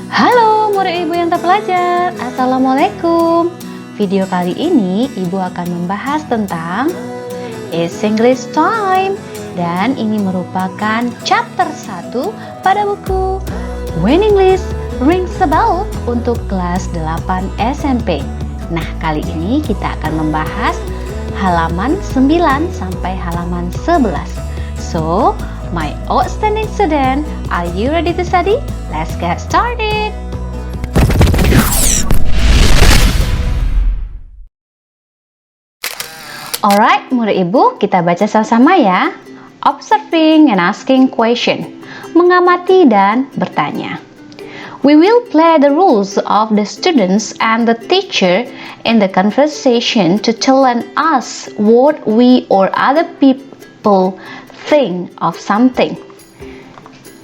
Halo murid ibu yang terpelajar, Assalamualaikum. Video kali ini ibu akan membahas tentang It's English Time. Dan ini merupakan chapter 1 pada buku When English Rings a Bell untuk kelas 8 SMP. Nah, kali ini kita akan membahas halaman 9 sampai halaman 11. So, my outstanding student, are you ready to study? Let's get started! Alright, murid ibu, kita baca sama-sama ya. Observing and asking question. Mengamati dan bertanya. We will play the roles of the students and the teacher in the conversation to tell us what we or other people think of something.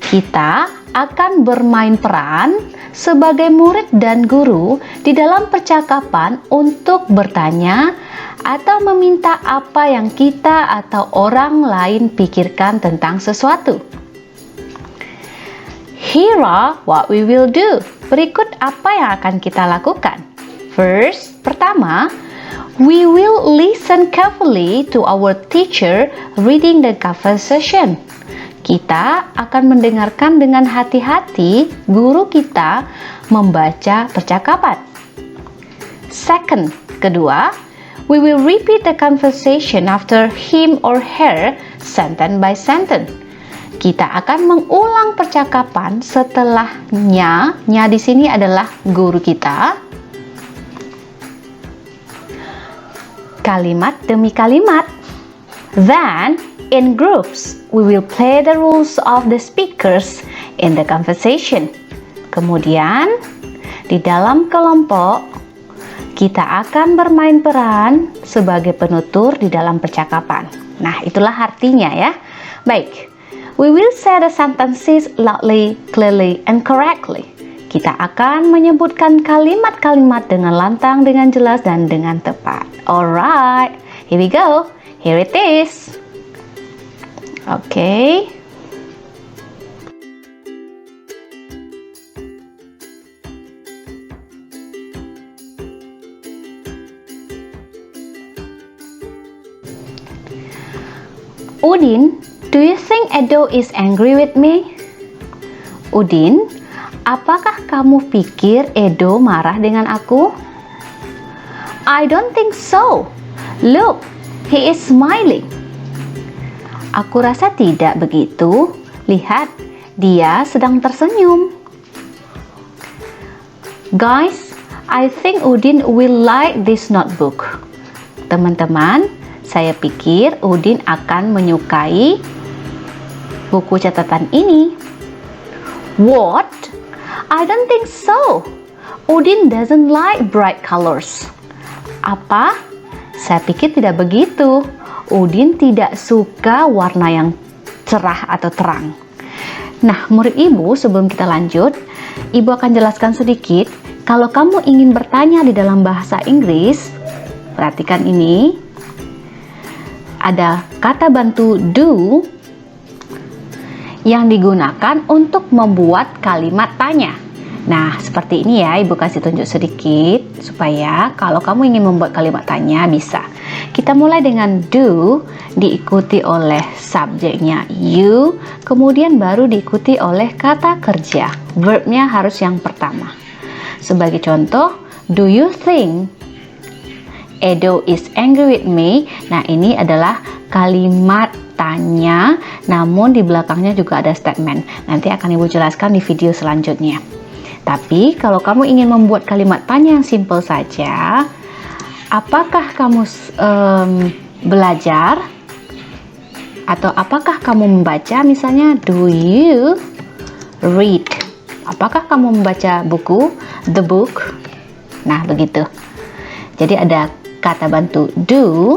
Kita akan bermain peran sebagai murid dan guru di dalam percakapan untuk bertanya atau meminta apa yang kita atau orang lain pikirkan tentang sesuatu. Here are what we will do. Berikut apa yang akan kita lakukan. First, pertama, we will listen carefully to our teacher reading the conversation. Kita akan mendengarkan dengan hati-hati guru kita membaca percakapan. Second, kedua, we will repeat the conversation after him or her sentence by sentence. Kita akan mengulang percakapan setelahnya. Nya di sini adalah guru kita. Kalimat demi kalimat. Then, in groups, we will play the roles of the speakers in the conversation. Kemudian, di dalam kelompok, kita akan bermain peran sebagai penutur di dalam percakapan. Nah, itulah artinya ya. Baik, we will say the sentences loudly, clearly, and correctly. Kita akan menyebutkan kalimat-kalimat dengan lantang, dengan jelas, dan dengan tepat. Alright, here we go. Here it is. Okay. Udin, do you think Edo is angry with me? Udin, apakah kamu pikir Edo marah dengan aku? I don't think so. Look, he is smiling. Aku rasa tidak begitu. Lihat, dia sedang tersenyum. Guys, I think Udin will like this notebook. Teman-teman, saya pikir Udin akan menyukai buku catatan ini. What? I don't think so. Udin doesn't like bright colors. Apa? Saya pikir tidak begitu. Udin tidak suka warna yang cerah atau terang. Nah, murid ibu, sebelum kita lanjut, ibu akan jelaskan sedikit. Kalau kamu ingin bertanya di dalam bahasa Inggris, perhatikan ini. Ada kata bantu do yang digunakan untuk membuat kalimat tanya. Nah, seperti ini ya, ibu kasih tunjuk sedikit supaya kalau kamu ingin membuat kalimat tanya bisa. Kita mulai dengan do, diikuti oleh subjeknya you, kemudian baru diikuti oleh kata kerja. Verbnya harus yang pertama. Sebagai contoh, do you think Edo is angry with me? Nah, ini adalah kalimat tanya, namun di belakangnya juga ada statement. Nanti akan ibu jelaskan di video selanjutnya. Tapi kalau kamu ingin membuat kalimat tanya yang simple saja, apakah kamu belajar atau apakah kamu membaca? Misalnya, do you read? Apakah kamu membaca buku? The book. Nah, begitu. Jadi ada kata bantu do,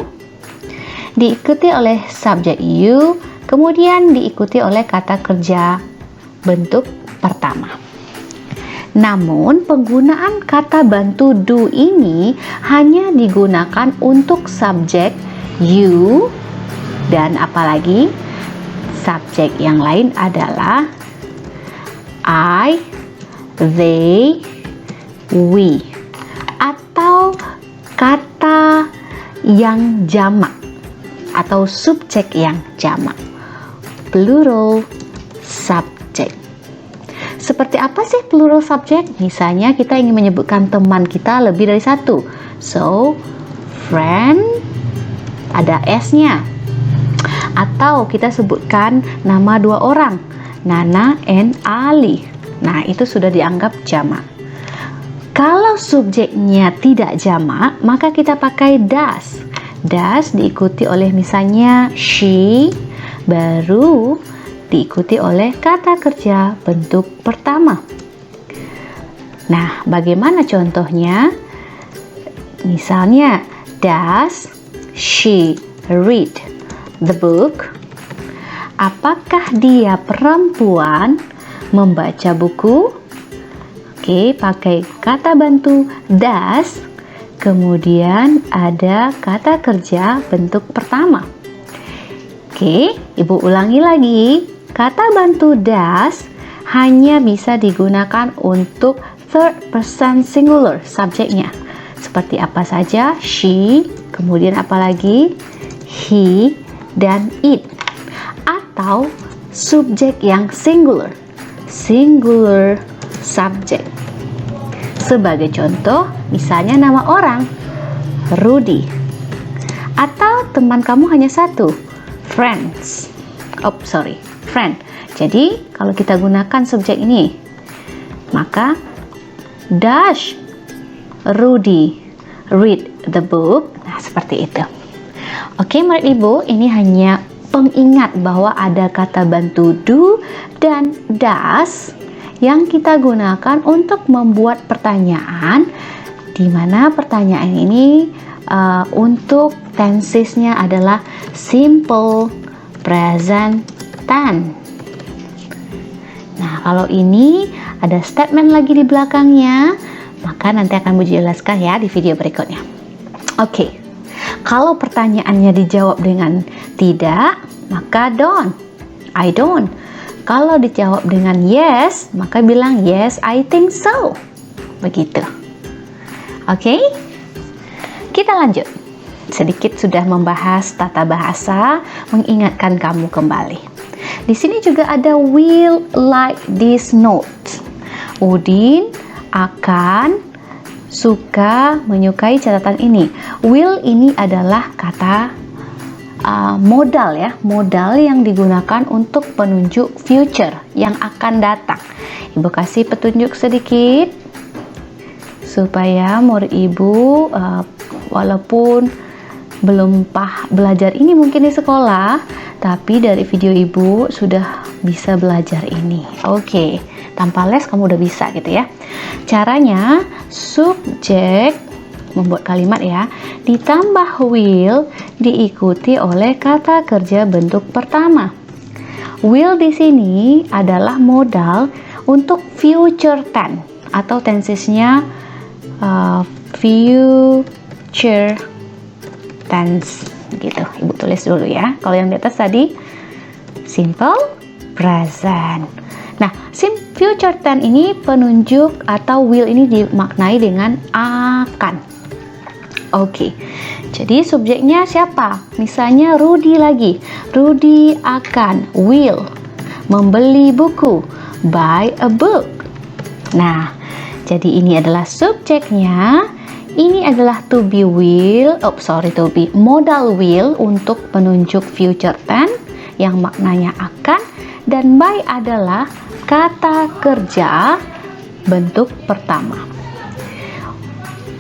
diikuti oleh subjek you, kemudian diikuti oleh kata kerja bentuk pertama. Namun, penggunaan kata bantu do ini hanya digunakan untuk subjek you dan apalagi subjek yang lain adalah I, they, we. Atau kata yang jamak atau subjek yang jamak, plural subject. Seperti apa sih plural subject? Misalnya kita ingin menyebutkan teman kita lebih dari satu, so friend ada S-nya. Atau kita sebutkan nama dua orang, Nana and Ali. Nah, itu sudah dianggap jamak. Kalau subjeknya tidak jamak, maka kita pakai does. Does diikuti oleh misalnya she, baru diikuti oleh kata kerja bentuk pertama. Nah, bagaimana contohnya? Misalnya, does she read the book? Apakah dia perempuan membaca buku? Oke, pakai kata bantu does, kemudian ada kata kerja bentuk pertama. Oke, Ibu ulangi lagi. Kata bantu does hanya bisa digunakan untuk third person singular subjeknya. Seperti apa saja? She, kemudian apa lagi? He, dan it. Atau subjek yang singular, singular subject. Sebagai contoh, misalnya nama orang, Rudy. Atau teman kamu hanya satu, friends. Friend. Jadi, kalau kita gunakan subjek ini, maka does Rudy read the book? Nah, seperti itu. Oke, murid Ibu, ini hanya pengingat bahwa ada kata bantu do dan does yang kita gunakan untuk membuat pertanyaan, di mana pertanyaan ini untuk tensesnya adalah simple present tense. Nah, kalau ini ada statement lagi di belakangnya, maka nanti akan Bu jelaskan ya di video berikutnya. Oke, kalau pertanyaannya dijawab dengan tidak, maka don't, I don't. Kalau dijawab dengan yes, maka bilang yes, I think so. Begitu. Oke, kita lanjut. Sedikit sudah membahas tata bahasa, mengingatkan kamu kembali. Di sini juga ada will like this note. Udin akan suka menyukai catatan ini. Will ini adalah kata modal ya, modal yang digunakan untuk penunjuk future yang akan datang. Ibu kasih petunjuk sedikit supaya murid Ibu walaupun belum belajar ini mungkin di sekolah, tapi dari video Ibu sudah bisa belajar ini. Oke, tanpa les kamu udah bisa gitu ya. Caranya, subjek membuat kalimat ya, ditambah will diikuti oleh kata kerja bentuk pertama. Will di sini adalah modal untuk future tense atau tensesnya future tense gitu. Ibu tulis dulu ya. Kalau yang di atas tadi simple present. Nah, future tense ini penunjuk atau will ini dimaknai dengan akan. Oke. Jadi subjeknya siapa? Misalnya Rudy lagi. Rudy akan will membeli buku, buy a book. Nah, jadi ini adalah subjeknya. Ini adalah to be modal will untuk penunjuk future tense yang maknanya akan, dan by adalah kata kerja bentuk pertama.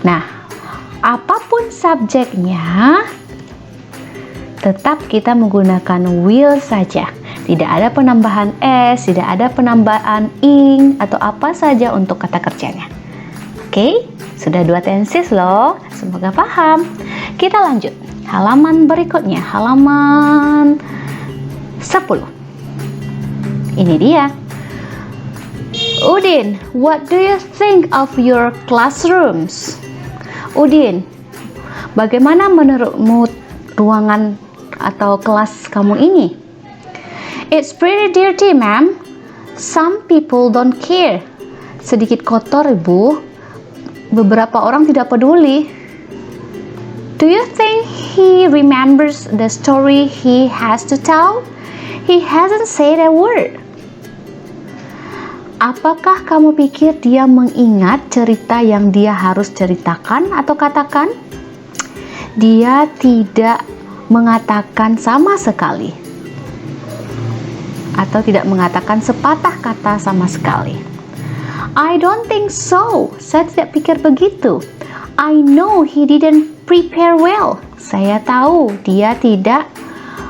Nah, apapun subjeknya, tetap kita menggunakan will saja. Tidak ada penambahan s, tidak ada penambahan ing atau apa saja untuk kata kerjanya. Oke, sudah 2 tenses loh. Semoga paham. Kita lanjut. Halaman berikutnya, halaman 10. Ini dia. Udin, what do you think of your classrooms? Udin, bagaimana menurutmu ruangan atau kelas kamu ini? It's pretty dirty, ma'am. Some people don't care. sedikit kotor, Ibu. Beberapa orang tidak peduli. Do you think he remembers the story he has to tell? He hasn't said a word. Apakah kamu pikir dia mengingat cerita yang dia harus ceritakan atau katakan? Dia tidak mengatakan sama sekali. Atau tidak mengatakan sepatah kata sama sekali. I don't think so. Saya tidak pikir begitu. I know he didn't prepare well. Saya tahu dia tidak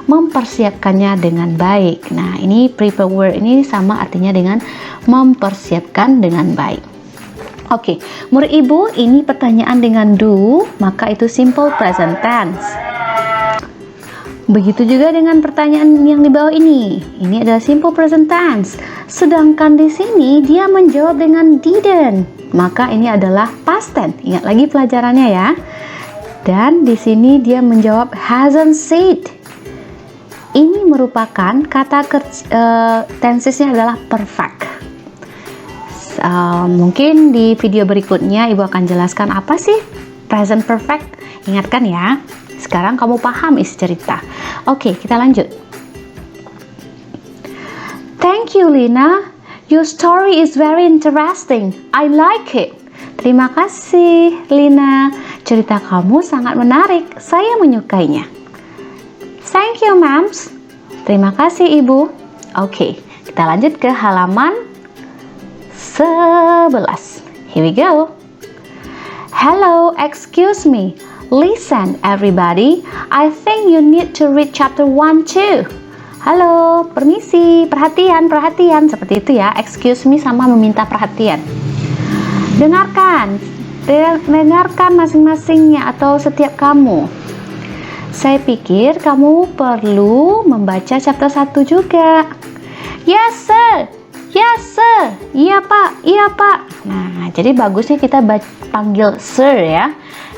mempersiapkannya dengan baik. Nah, ini prepare well ini sama artinya dengan mempersiapkan dengan baik. Oke, murid Ibu, ini pertanyaan dengan do, maka itu simple present tense. Begitu juga dengan pertanyaan yang di bawah ini. Ini adalah simple present tense. Sedangkan di sini dia menjawab dengan didn't, maka ini adalah past tense. Ingat lagi pelajarannya ya. Dan di sini dia menjawab hasn't said. Ini merupakan kata tensesnya adalah perfect. Mungkin di video berikutnya Ibu akan jelaskan apa sih present perfect. Ingatkan ya. Sekarang kamu paham isi cerita. Oke, kita lanjut. Thank you, Lina. Your story is very interesting. I like it. Terima kasih, Lina. Cerita kamu sangat menarik. Saya menyukainya. Thank you, Mams. Terima kasih, Ibu. Oke, kita lanjut ke halaman 11. Here we go. Hello, excuse me. Listen, everybody. I think you need to read chapter 1 too. Halo, permisi, perhatian. Seperti itu ya. Excuse me sama meminta perhatian. Dengarkan masing-masingnya atau setiap kamu. Saya pikir kamu perlu membaca chapter 1 juga. Yes, sir. Yes, sir. Iya, Pak. Nah, jadi bagusnya kita panggil sir ya.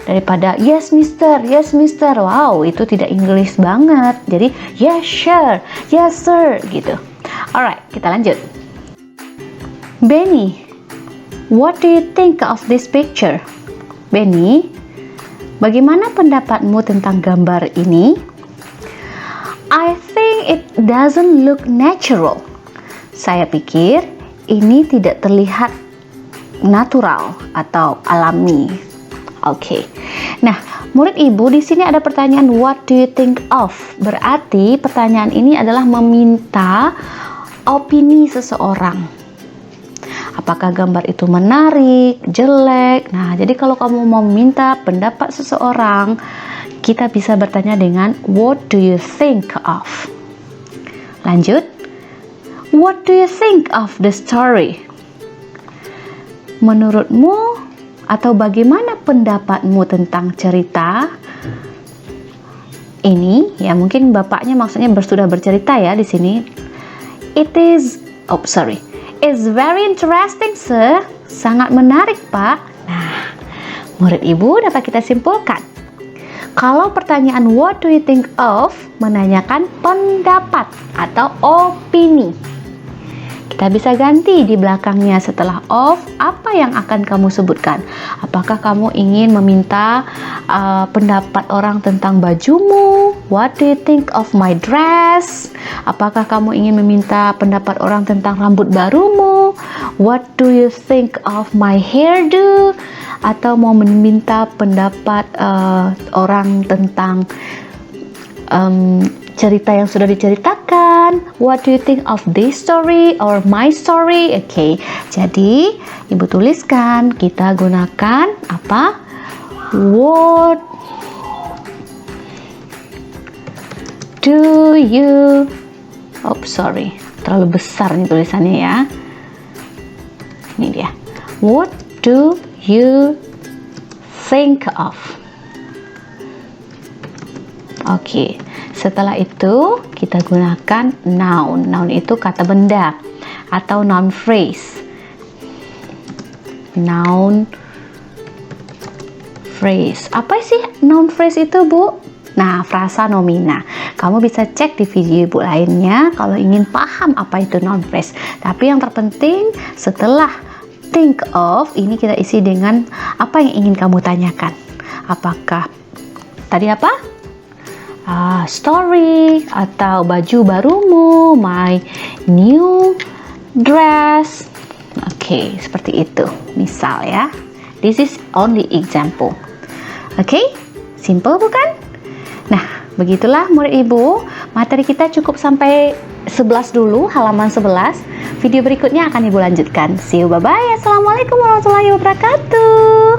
Daripada yes, mister. Wow, itu tidak English banget. Jadi, yes, sure. Yes, sir. Gitu. Alright, kita lanjut. Benny, what do you think of this picture? Benny, bagaimana pendapatmu tentang gambar ini? I think it doesn't look natural. Saya pikir ini tidak terlihat natural atau alami. Oke. Nah, murid Ibu di sini ada pertanyaan what do you think of? Berarti pertanyaan ini adalah meminta opini seseorang. Apakah gambar itu menarik, jelek? Nah, jadi kalau kamu mau minta pendapat seseorang, kita bisa bertanya dengan what do you think of? Lanjut. What do you think of the story? Menurutmu atau bagaimana pendapatmu tentang cerita ini? Ya, mungkin bapaknya maksudnya sudah bercerita ya di sini. It's very interesting, sir. Sangat menarik, Pak. Nah, murid Ibu dapat kita simpulkan. Kalau pertanyaan what do you think of menanyakan pendapat atau opini. Kita bisa ganti di belakangnya setelah of, apa yang akan kamu sebutkan? Apakah kamu ingin meminta pendapat orang tentang bajumu? What do you think of my dress? Apakah kamu ingin meminta pendapat orang tentang rambut barumu? What do you think of my hairdo? Atau mau meminta pendapat orang tentang cerita yang sudah diceritakan? What do you think of this story or my story? Oke, jadi Ibu tuliskan, kita gunakan apa? What do you terlalu besar nih tulisannya ya. Ini dia. What do you think of? Oke. Setelah itu kita gunakan noun. Noun itu kata benda atau noun phrase. Noun phrase. Apa sih noun phrase itu, Bu? Nah, frasa nomina. Kamu bisa cek di video Ibu lainnya kalau ingin paham apa itu noun phrase. Tapi yang terpenting setelah think of ini kita isi dengan apa yang ingin kamu tanyakan. Apakah tadi apa? Story atau baju barumu, my new dress. Oke, seperti itu. Misal ya. This is only example. Oke, simple bukan? Nah, begitulah murid ibu. Materi kita cukup sampai 11 dulu, halaman 11. Video berikutnya akan ibu lanjutkan. See you, bye-bye. Assalamualaikum warahmatullahi wabarakatuh.